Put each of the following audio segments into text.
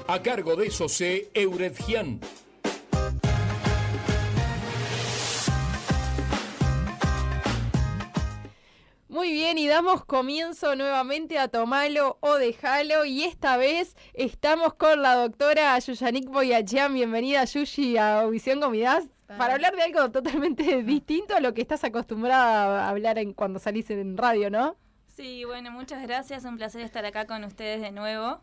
a cargo de José Euredjian. Muy bien, y damos comienzo nuevamente a Tomalo o Dejalo, y esta vez estamos con la doctora Yuyanik Boyachian. Bienvenida, Yuyi, a Audición Comidas, para hablar de algo totalmente distinto a lo que estás acostumbrada a hablar cuando salís en radio, ¿no? Sí, bueno, muchas gracias, un placer estar acá con ustedes de nuevo,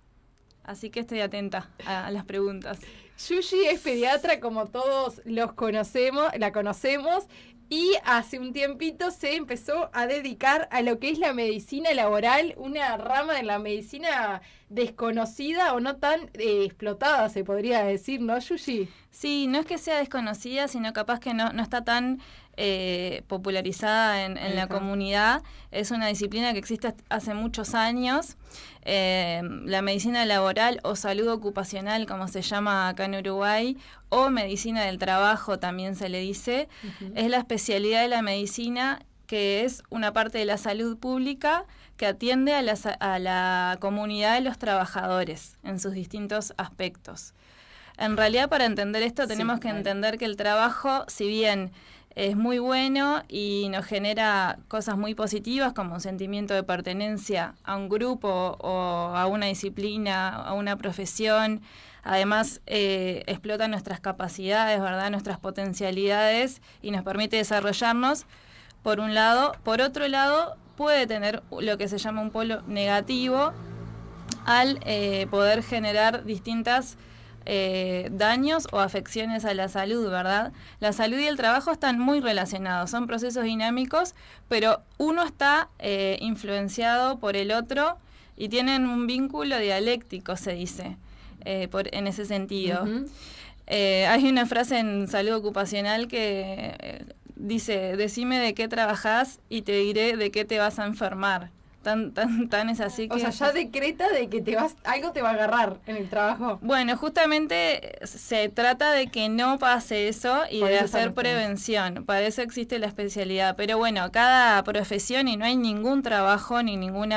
así que estoy atenta a las preguntas. Yuyi es pediatra, como todos la conocemos, y hace un tiempito se empezó a dedicar a lo que es la medicina laboral, una rama de la medicina desconocida o no tan explotada, se podría decir, ¿no, Yuyi? Sí, no es que sea desconocida, sino capaz que no está tan popularizada en la comunidad. Es una disciplina que existe hace muchos años. La medicina laboral o salud ocupacional, como se llama acá en Uruguay, o medicina del trabajo también se le dice, es la especialidad de la medicina que es una parte de la salud pública que atiende a la comunidad de los trabajadores en sus distintos aspectos. En realidad, para entender esto tenemos que entender que el trabajo, si bien es muy bueno y nos genera cosas muy positivas como un sentimiento de pertenencia a un grupo o a una disciplina, a una profesión, además explota nuestras capacidades, ¿verdad?, nuestras potencialidades y nos permite desarrollarnos, por un lado. Por otro lado, puede tener lo que se llama un polo negativo al poder generar distintas daños o afecciones a la salud, ¿verdad? La salud y el trabajo están muy relacionados, son procesos dinámicos, pero uno está influenciado por el otro y tienen un vínculo dialéctico, se dice, en ese sentido. Hay una frase en salud ocupacional que dice: decime de qué trabajás y te diré de qué te vas a enfermar. Tan es así que... O sea, ya decreta de que algo te va a agarrar en el trabajo. Bueno, justamente se trata de que no pase eso y de hacer prevención. Para eso existe la especialidad. Pero bueno, cada profesión, y no hay ningún trabajo ni ningún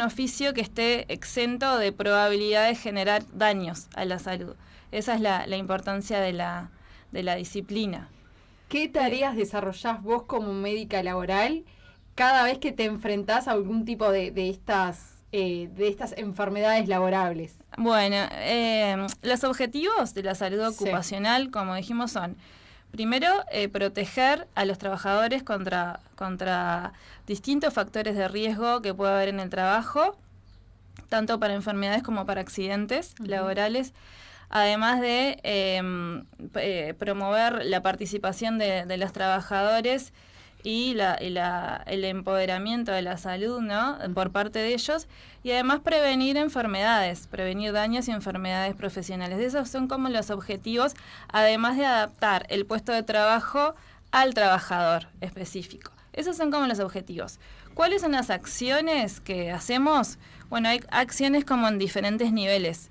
oficio que esté exento de probabilidad de generar daños a la salud. Esa es la importancia de la disciplina. ¿Qué tareas desarrollás vos como médica laboral cada vez que te enfrentás a algún tipo de estas enfermedades laborables? Bueno, los objetivos de la salud ocupacional, como dijimos, son, primero, proteger a los trabajadores contra distintos factores de riesgo que puede haber en el trabajo, tanto para enfermedades como para accidentes laborales. Además de promover la participación de los trabajadores y el empoderamiento de la salud, ¿no?, por parte de ellos, y además prevenir daños y enfermedades profesionales. Esos son como los objetivos, además de adaptar el puesto de trabajo al trabajador específico. Esos son como los objetivos. ¿Cuáles son las acciones que hacemos? Bueno, hay acciones como en diferentes niveles.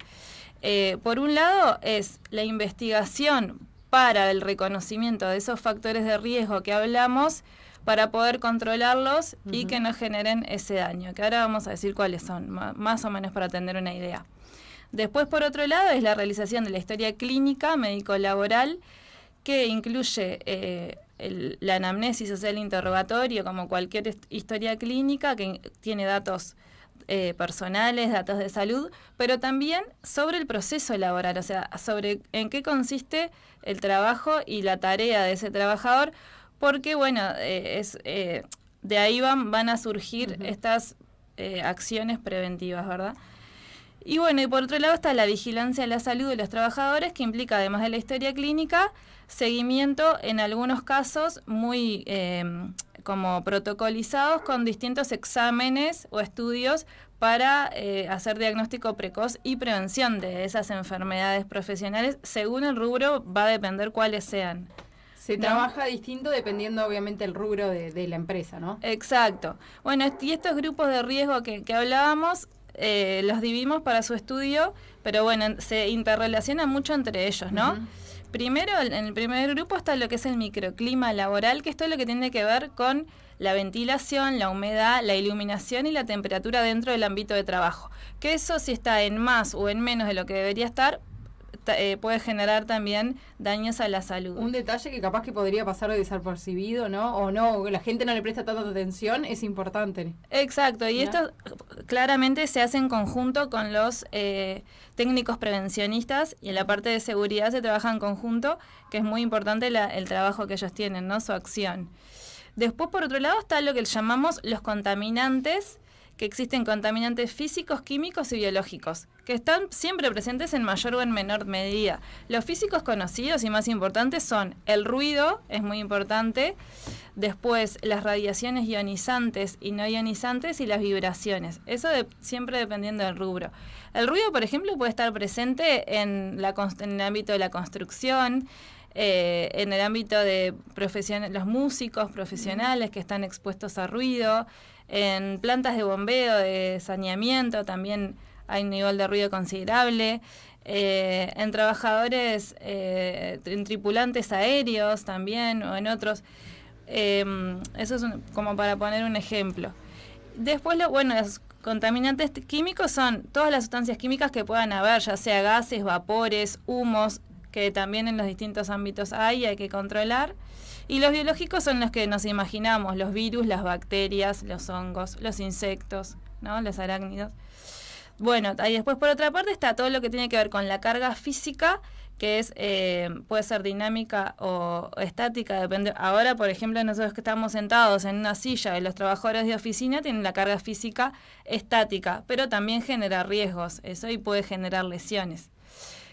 Por un lado es la investigación para el reconocimiento de esos factores de riesgo que hablamos, para poder controlarlos y que no generen ese daño, que ahora vamos a decir cuáles son, más o menos para tener una idea. Después, por otro lado, es la realización de la historia clínica médico-laboral, que incluye la anamnesis, o sea, el interrogatorio, como cualquier historia clínica, que tiene datos personales, datos de salud, pero también sobre el proceso laboral, o sea, sobre en qué consiste el trabajo y la tarea de ese trabajador, porque, bueno, de ahí van a surgir estas acciones preventivas, ¿verdad? Y bueno, y por otro lado está la vigilancia de la salud de los trabajadores, que implica, además de la historia clínica, seguimiento en algunos casos muy como protocolizados, con distintos exámenes o estudios para hacer diagnóstico precoz y prevención de esas enfermedades profesionales. Según el rubro va a depender cuáles sean. Se trabaja distinto dependiendo, obviamente, el rubro de la empresa, ¿no? Exacto. Bueno, y estos grupos de riesgo que hablábamos, los dividimos para su estudio, pero bueno, se interrelacionan mucho entre ellos, ¿no? Primero, en el primer grupo está lo que es el microclima laboral, que es todo lo que tiene que ver con la ventilación, la humedad, la iluminación y la temperatura dentro del ámbito de trabajo. Que eso, si está en más o en menos de lo que debería estar, puede generar también daños a la salud. Un detalle que capaz que podría pasar desapercibido, ¿no? O no, la gente no le presta tanta atención, es importante. Exacto, y esto claramente se hace en conjunto con los técnicos prevencionistas, y en la parte de seguridad se trabaja en conjunto, que es muy importante el trabajo que ellos tienen, ¿no? Su acción. Después, por otro lado, está lo que llamamos los contaminantes, que existen contaminantes físicos, químicos y biológicos, que están siempre presentes en mayor o en menor medida. Los físicos conocidos y más importantes son el ruido, es muy importante, después las radiaciones ionizantes y no ionizantes y las vibraciones. Eso siempre dependiendo del rubro. El ruido, por ejemplo, puede estar presente en el ámbito de la construcción, en el ámbito de los músicos profesionales que están expuestos a ruido, en plantas de bombeo, de saneamiento, también hay un nivel de ruido considerable, en trabajadores, en tripulantes aéreos también, o en otros. Eso es como para poner un ejemplo. Después, los contaminantes químicos son todas las sustancias químicas que puedan haber, ya sea gases, vapores, humos, que también en los distintos ámbitos hay que controlar. Y los biológicos son los que nos imaginamos, los virus, las bacterias, los hongos, los insectos, ¿no? Los arácnidos. Bueno, y después por otra parte está todo lo que tiene que ver con la carga física, que es puede ser dinámica o estática, depende. Ahora, por ejemplo, nosotros que estamos sentados en una silla y los trabajadores de oficina tienen la carga física estática, pero también genera riesgos, eso, y puede generar lesiones.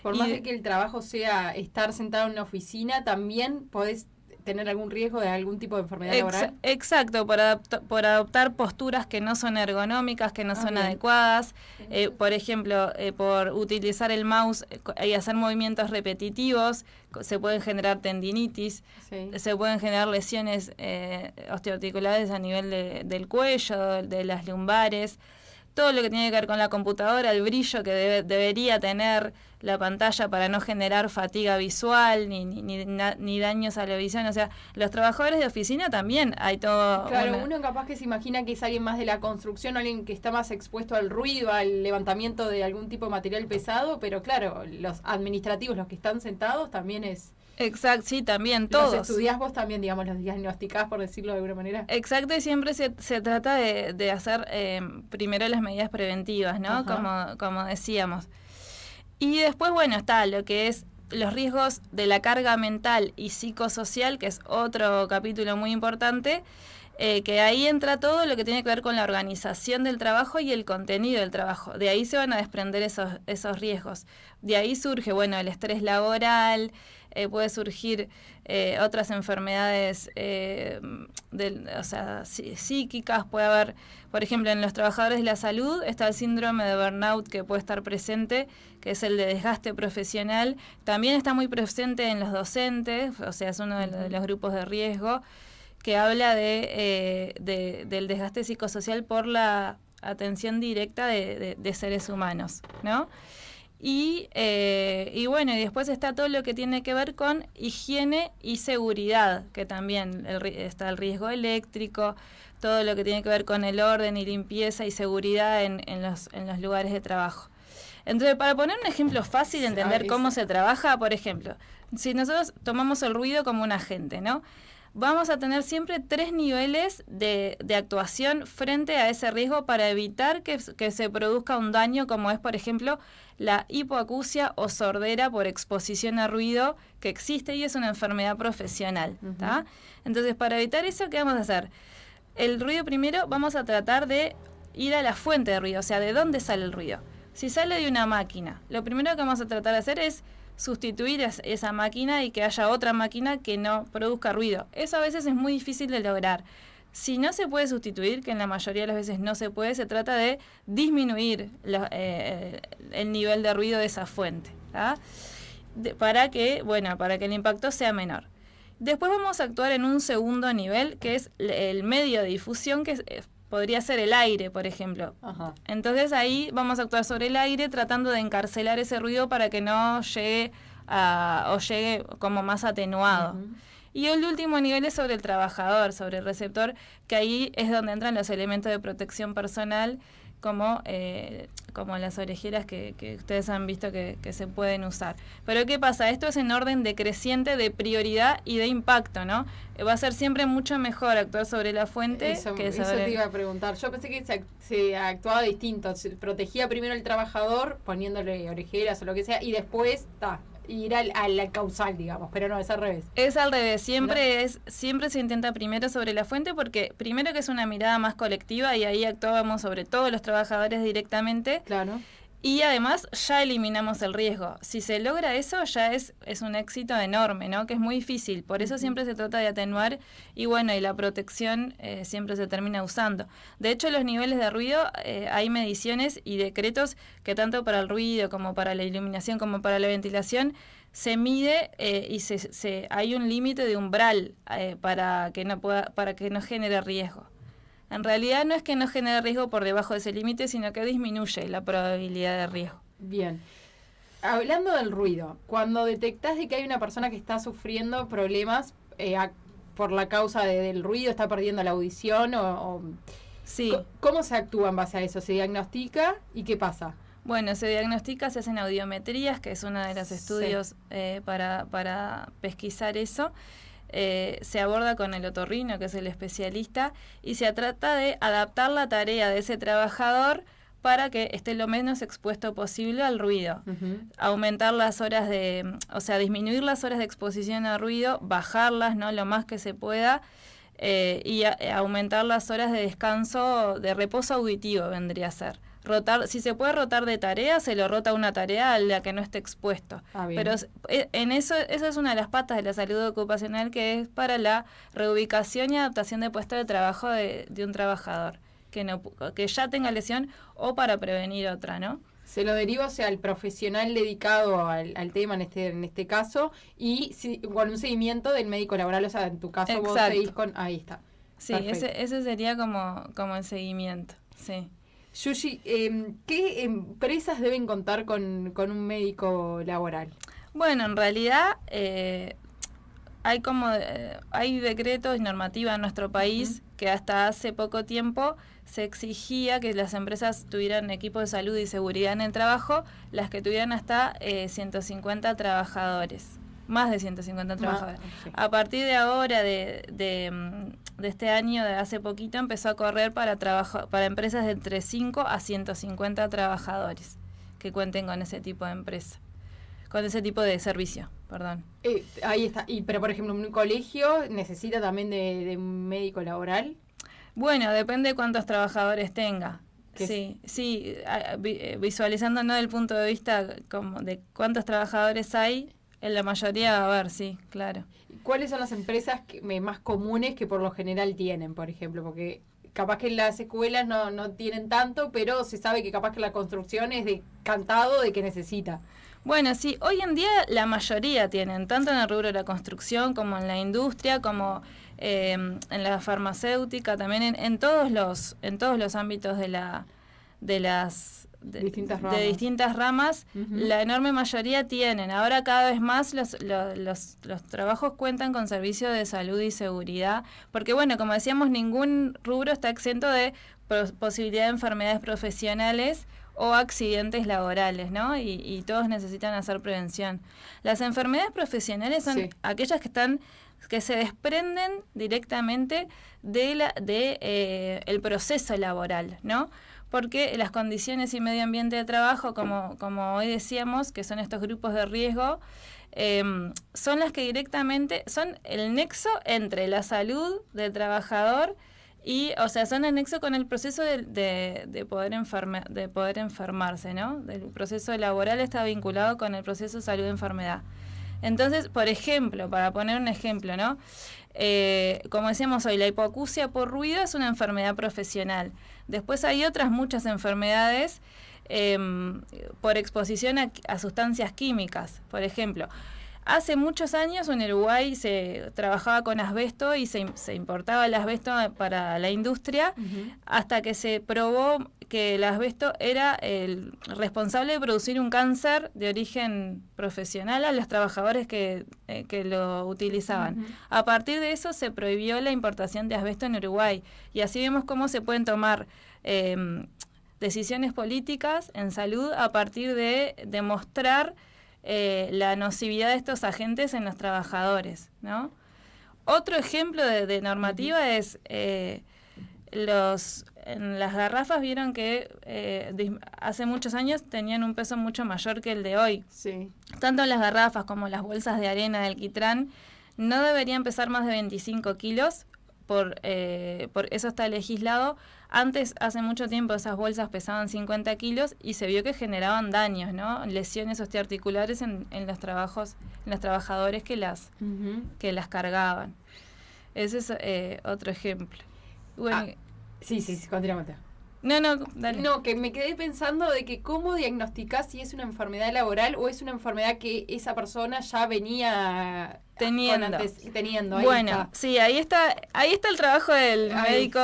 Por más de que el trabajo sea estar sentado en una oficina, también podés tener algún riesgo de algún tipo de enfermedad laboral. Exacto, por adoptar posturas que no son ergonómicas, que no son adecuadas, por ejemplo, por utilizar el mouse y hacer movimientos repetitivos, se pueden generar tendinitis, se pueden generar lesiones osteoarticulares a nivel del cuello, de las lumbares. Todo lo que tiene que ver con la computadora, el brillo que debería tener la pantalla para no generar fatiga visual ni daños a la visión. O sea, los trabajadores de oficina también hay todo. Claro, uno capaz que se imagina que es alguien más de la construcción, alguien que está más expuesto al ruido, al levantamiento de algún tipo de material pesado, pero claro, los administrativos, los que están sentados, también es... Exacto, sí, también, todos. Los estudiás vos también, digamos, los diagnosticás, por decirlo de alguna manera. Exacto, y siempre se trata de hacer primero las medidas preventivas, ¿no? Como decíamos. Y después, está lo que es los riesgos de la carga mental y psicosocial, que es otro capítulo muy importante, que ahí entra todo lo que tiene que ver con la organización del trabajo y el contenido del trabajo. De ahí se van a desprender esos riesgos. De ahí surge, el estrés laboral, puede surgir otras enfermedades psíquicas, puede haber, por ejemplo, en los trabajadores de la salud está el síndrome de burnout que puede estar presente, que es el de desgaste profesional. También está muy presente en los docentes, o sea, es uno de los grupos de riesgo, que habla del desgaste psicosocial por la atención directa de seres humanos, ¿no? Y después está todo lo que tiene que ver con higiene y seguridad, que también está el riesgo eléctrico, todo lo que tiene que ver con el orden y limpieza y seguridad en los lugares de trabajo. Entonces, para poner un ejemplo fácil de entender cómo se trabaja, por ejemplo, si nosotros tomamos el ruido como un agente, ¿no? Vamos a tener siempre 3 niveles de actuación frente a ese riesgo para evitar que se produzca un daño, como es, por ejemplo, la hipoacusia o sordera por exposición a ruido, que existe y es una enfermedad profesional. ¿Tá? Entonces, para evitar eso, ¿qué vamos a hacer? El ruido primero vamos a tratar de ir a la fuente de ruido, o sea, ¿de dónde sale el ruido? Si sale de una máquina, lo primero que vamos a tratar de hacer es sustituir esa máquina y que haya otra máquina que no produzca ruido. Eso a veces es muy difícil de lograr. Si no se puede sustituir, que en la mayoría de las veces no se puede, se trata de disminuir el nivel de ruido de esa fuente, ¿tá? Para que el impacto sea menor. Después vamos a actuar en un segundo nivel, que es el medio de difusión, que podría ser el aire, por ejemplo. Entonces ahí vamos a actuar sobre el aire tratando de encarcelar ese ruido para que no llegue o llegue como más atenuado. Y el último nivel es sobre el trabajador, sobre el receptor, que ahí es donde entran los elementos de protección personal, como las orejeras que ustedes han visto que se pueden usar. Pero ¿qué pasa? Esto es en orden decreciente de prioridad y de impacto, ¿no? Va a ser siempre mucho mejor actuar sobre la fuente que sobre... Eso te iba a preguntar. Yo pensé que se actuaba distinto. Se protegía primero el trabajador poniéndole orejeras o lo que sea y después ir a la causal, digamos, pero no, es al revés. Es al revés, siempre se intenta primero sobre la fuente, porque primero que es una mirada más colectiva y ahí actuamos sobre todos los trabajadores directamente. Claro. Y además ya eliminamos el riesgo. Si se logra eso, ya es un éxito enorme, ¿no? Que es muy difícil. Por eso siempre se trata de atenuar y bueno, y la protección siempre se termina usando. De hecho, los niveles de ruido, hay mediciones y decretos que tanto para el ruido como para la iluminación como para la ventilación se mide y hay un límite de umbral para que no genere riesgo. En realidad no es que no genere riesgo por debajo de ese límite, sino que disminuye la probabilidad de riesgo. Bien. Hablando del ruido, cuando detectás de que hay una persona que está sufriendo problemas por la causa del ruido, está perdiendo la audición Sí. ¿Cómo se actúa en base a eso? ¿Se diagnostica y qué pasa? Bueno, se diagnostica, se hacen audiometrías, que es uno de los estudios para pesquisar eso. Se aborda con el otorrino, que es el especialista, y se trata de adaptar la tarea de ese trabajador para que esté lo menos expuesto posible al ruido. Aumentar las horas disminuir las horas de exposición al ruido, bajarlas, ¿no?, lo más que se pueda, y aumentar las horas de descanso, de reposo auditivo vendría a ser. Si se puede rotar de tarea, se lo rota una tarea a la que no esté expuesto. Pero esa es una de las patas de la salud ocupacional, que es para la reubicación y adaptación de puesto de trabajo de un trabajador que ya tenga lesión o para prevenir otra, ¿no? Se lo deriva, al profesional dedicado al tema en este caso y con un seguimiento del médico laboral, en tu caso. Exacto. Vos seguís con... Ahí está. Sí, ese sería como el seguimiento, sí. Yushi, ¿qué empresas deben contar con un médico laboral? Bueno, en realidad hay decretos y normativa en nuestro país que hasta hace poco tiempo se exigía que las empresas tuvieran equipos de salud y seguridad en el trabajo, las que tuvieran hasta 150 trabajadores, más de 150 trabajadores. Sí. A partir de ahora, de este año, de hace poquito, empezó a correr para empresas de entre 5 a 150 trabajadores que cuenten con ese tipo de empresa, con ese tipo de servicio, perdón. Ahí está. Pero, por ejemplo, un colegio necesita también de un médico laboral. Bueno, depende de cuántos trabajadores tenga. Sí, visualizando, ¿no?, desde el punto de vista como de cuántos trabajadores hay, en la mayoría va a haber, sí, claro. ¿Cuáles son las empresas más comunes que por lo general tienen, por ejemplo? Porque capaz que en las escuelas no tienen tanto, pero se sabe que capaz que la construcción es de cantado de que necesita. Bueno, sí, hoy en día la mayoría tienen, tanto en el rubro de la construcción como en la industria, como en la farmacéutica, también en todos los ámbitos de las distintas ramas, la enorme mayoría tienen. Ahora cada vez más los trabajos cuentan con servicios de salud y seguridad, porque bueno, como decíamos, ningún rubro está exento de posibilidad de enfermedades profesionales o accidentes laborales, ¿no? Y todos necesitan hacer prevención. Las enfermedades profesionales son aquellas que se desprenden directamente de el proceso laboral, ¿no? Porque las condiciones y medio ambiente de trabajo, como hoy decíamos, que son estos grupos de riesgo, son las que directamente son el nexo entre la salud del trabajador y, son el nexo con el proceso de poder enfermarse, ¿no? El proceso laboral está vinculado con el proceso de salud y enfermedad. Entonces, por ejemplo, para poner un ejemplo, ¿no? Como decíamos hoy, la hipoacusia por ruido es una enfermedad profesional. Después hay otras muchas enfermedades por exposición a sustancias químicas. Por ejemplo, Hace muchos años en Uruguay se trabajaba con asbesto y se importaba el asbesto para la industria, hasta que se probó que el asbesto era el responsable de producir un cáncer de origen profesional a los trabajadores que lo utilizaban. A partir de eso se prohibió la importación de asbesto en Uruguay, y así vemos cómo se pueden tomar decisiones políticas en salud a partir de demostrar la nocividad de estos agentes en los trabajadores, ¿no? Otro ejemplo de normativa es en las garrafas vieron que hace muchos años tenían un peso mucho mayor que el de hoy. Sí. Tanto las garrafas como las bolsas de arena del Quitrán no deberían pesar más de 25 kilos, por eso está legislado. Antes, hace mucho tiempo, esas bolsas pesaban 50 kilos y se vio que generaban daños, ¿no? Lesiones osteoarticulares en los trabajadores que las cargaban. Ese es otro ejemplo. Bueno, Sí, continuamos. No, dale. No, que me quedé pensando de que cómo diagnosticás si es una enfermedad laboral o es una enfermedad que esa persona ya venía teniendo. Bueno, está. Sí, ahí está el trabajo del médico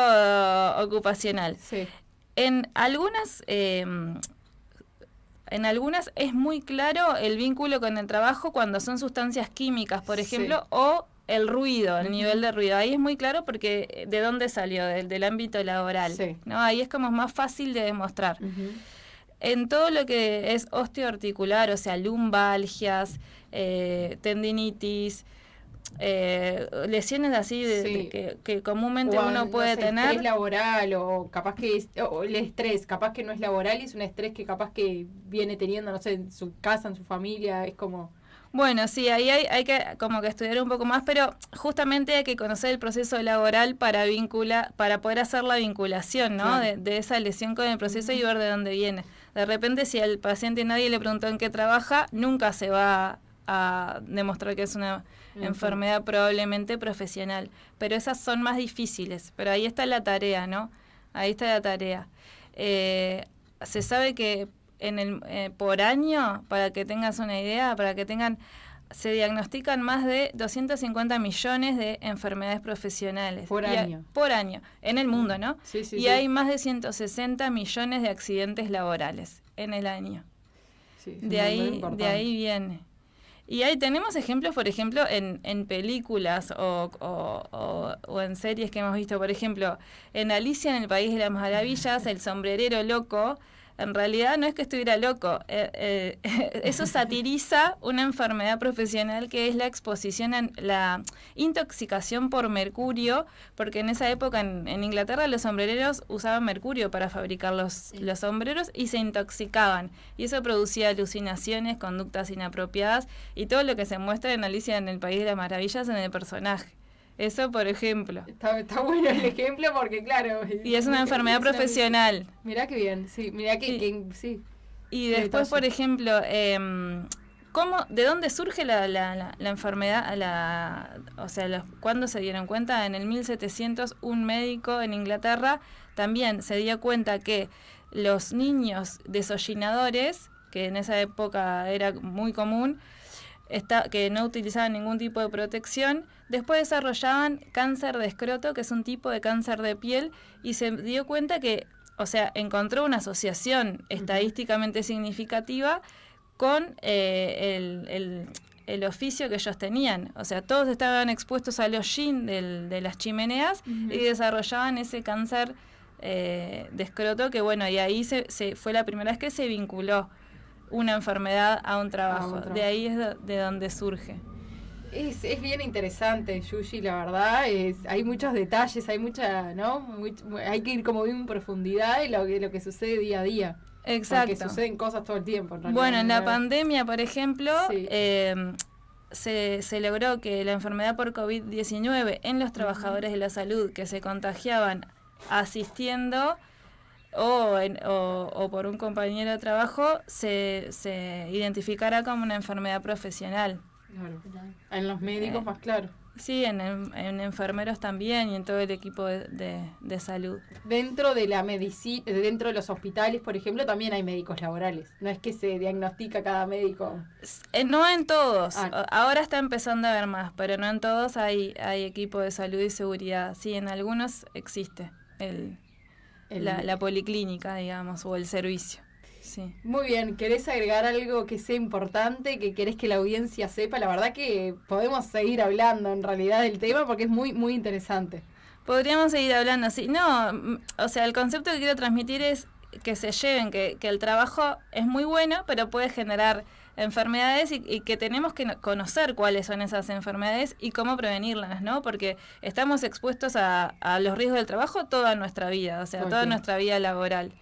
ocupacional. Sí. En algunas es muy claro el vínculo con el trabajo cuando son sustancias químicas, por ejemplo, o el ruido, el nivel de ruido. Ahí es muy claro porque ¿de dónde salió? Del ámbito laboral. Sí. ¿No? Ahí es como más fácil de demostrar. En todo lo que es osteoarticular, o sea, lumbalgias, tendinitis, lesiones así que comúnmente uno puede tener. Estrés laboral o capaz que o el estrés, capaz que no es laboral y es un estrés que capaz que viene teniendo, no sé, en su casa, en su familia, es como... Bueno, sí, ahí hay que como que estudiar un poco más, pero justamente hay que conocer el proceso laboral para poder hacer la vinculación, ¿no? Claro. De esa lesión con el proceso y ver de dónde viene. De repente, si al paciente nadie le preguntó en qué trabaja, nunca se va a demostrar que es una enfermedad probablemente profesional. Pero esas son más difíciles, pero ahí está la tarea, ¿no? Ahí está la tarea. Se sabe que por año, para que tengas una idea, se diagnostican más de 250 millones de enfermedades profesionales. Por año. Por año, en el mundo, ¿no? Sí, y hay más de 160 millones de accidentes laborales en el año. Sí, de ahí viene. Y ahí tenemos ejemplos, por ejemplo, en películas o en series que hemos visto. Por ejemplo, en Alicia en el País de las Maravillas, el sombrerero loco, en realidad no es que estuviera loco, eso satiriza una enfermedad profesional que es la exposición, la intoxicación por mercurio, porque en esa época en Inglaterra los sombrereros usaban mercurio para fabricar los sombreros y se intoxicaban, y eso producía alucinaciones, conductas inapropiadas y todo lo que se muestra en Alicia en el País de las Maravillas en el personaje. Eso, por ejemplo. Está bueno el ejemplo porque, claro... Y es una enfermedad profesional. Mirá qué bien, sí. Mirá que sí. Y después, por ejemplo, ¿de dónde surge la enfermedad? ¿Cuándo se dieron cuenta? En el 1700, un médico en Inglaterra también se dio cuenta que los niños desollinadores, que en esa época era muy común, que no utilizaban ningún tipo de protección, después desarrollaban cáncer de escroto, que es un tipo de cáncer de piel, y se dio cuenta que, encontró una asociación estadísticamente significativa con el oficio que ellos tenían. O sea, todos estaban expuestos al hollín de las chimeneas y desarrollaban ese cáncer de escroto, que y ahí fue la primera vez que se vinculó una enfermedad a un trabajo. De ahí es de donde surge. Es bien interesante, Yuyi, la verdad. Hay muchos detalles, hay mucha, ¿no? Hay que ir como bien en profundidad en lo que sucede día a día. Exacto. Porque suceden cosas todo el tiempo. En la pandemia, por ejemplo, se logró que la enfermedad por COVID-19 en los trabajadores de la salud que se contagiaban asistiendo o por un compañero de trabajo se identificara como una enfermedad profesional. Claro. En los médicos más claro. Sí, en enfermeros también y en todo el equipo de salud. Dentro de la medicina, dentro de los hospitales, por ejemplo, también hay médicos laborales. No es que se diagnostica cada médico. No en todos. Ah. Ahora está empezando a haber más, pero no en todos hay equipo de salud y seguridad. Sí, en algunos existe la policlínica, digamos, o el servicio. Sí. Muy bien, ¿querés agregar algo que sea importante, que querés que la audiencia sepa? La verdad que podemos seguir hablando en realidad del tema porque es muy, muy interesante. Podríamos seguir hablando así. No, o sea, el concepto que quiero transmitir es que se lleven, que el trabajo es muy bueno, pero puede generar enfermedades y que tenemos que conocer cuáles son esas enfermedades y cómo prevenirlas, ¿no? Porque estamos expuestos a los riesgos del trabajo toda nuestra vida, o sea, toda nuestra vida laboral.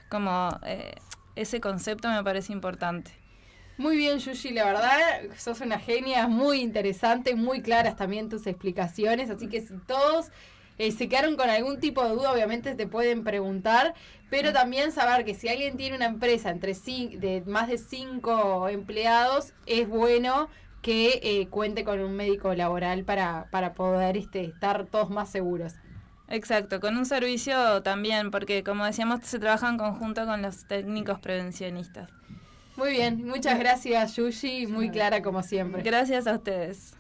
Como ese concepto me parece importante. Muy bien, Yushi, la verdad, sos una genia, muy interesante, muy claras también tus explicaciones, así que si todos se quedaron con algún tipo de duda, obviamente te pueden preguntar, pero también saber que si alguien tiene una empresa de más de 5 empleados, es bueno que cuente con un médico laboral para poder estar todos más seguros. Exacto, con un servicio también, porque como decíamos, se trabaja en conjunto con los técnicos prevencionistas. Muy bien, muchas gracias, Yushi, muy clara como siempre. Gracias a ustedes.